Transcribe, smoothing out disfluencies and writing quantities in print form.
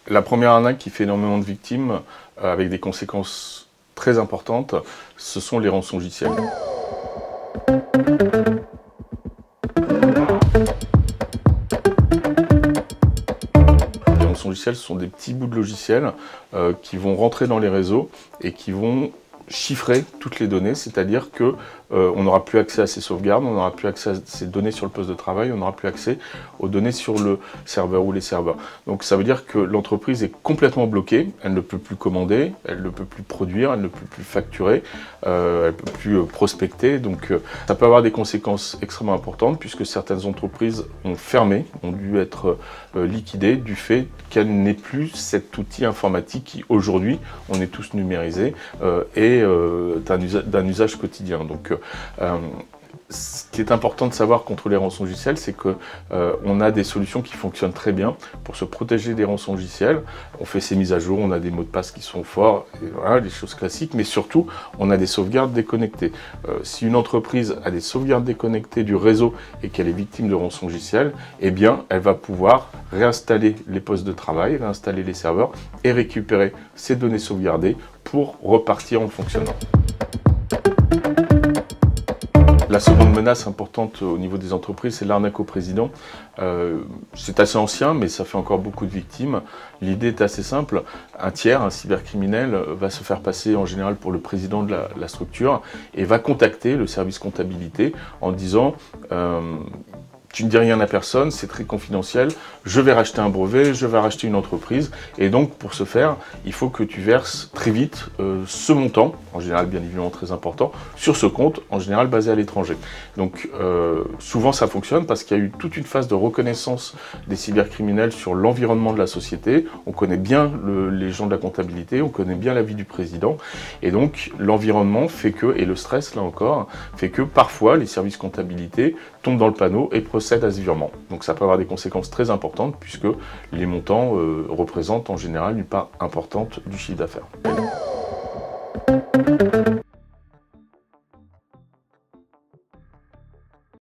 La première arnaque qui fait énormément de victimes, avec des conséquences très importantes, ce sont les rançongiciels. Les rançongiciels, ce sont des petits bouts de logiciels qui vont rentrer dans les réseaux et qui vont chiffrer toutes les données, c'est-à-dire que on n'aura plus accès à ces sauvegardes, on n'aura plus accès à ces données sur le poste de travail, on n'aura plus accès aux données sur le serveur ou les serveurs. Donc ça veut dire que l'entreprise est complètement bloquée, elle ne peut plus commander, elle ne peut plus produire, elle ne peut plus facturer, elle ne peut plus prospecter. Donc ça peut avoir des conséquences extrêmement importantes puisque certaines entreprises ont fermé, ont dû être liquidées du fait qu'elle n'ait plus cet outil informatique qui aujourd'hui, on est tous numérisés et d'un usage quotidien. Donc, ce qui est important de savoir contre les rançongiciels, c'est qu'on a des solutions qui fonctionnent très bien pour se protéger des rançongiciels. On fait ces mises à jour, on a des mots de passe qui sont forts, et voilà, les choses classiques, mais surtout, on a des sauvegardes déconnectées. Si une entreprise a des sauvegardes déconnectées du réseau et qu'elle est victime de rançongiciels, eh bien, elle va pouvoir réinstaller les postes de travail, réinstaller les serveurs et récupérer ces données sauvegardées pour repartir en fonctionnement. La seconde menace importante au niveau des entreprises, c'est l'arnaque au président. C'est assez ancien, mais ça fait encore beaucoup de victimes. L'idée est assez simple. Un tiers, un cybercriminel, va se faire passer en général pour le président de la structure et va contacter le service comptabilité en disant tu ne dis rien à personne, c'est très confidentiel, je vais racheter un brevet, je vais racheter une entreprise, et donc pour ce faire, il faut que tu verses très vite ce montant, en général bien évidemment très important, sur ce compte, en général basé à l'étranger. Donc souvent ça fonctionne parce qu'il y a eu toute une phase de reconnaissance des cybercriminels sur l'environnement de la société, on connaît bien les gens de la comptabilité, on connaît bien la vie du président, et donc l'environnement fait que, et le stress là encore, fait que parfois les services comptabilité tombent dans le panneau et procèdent à ce virement. Donc ça peut avoir des conséquences très importantes puisque les montants représentent en général une part importante du chiffre d'affaires.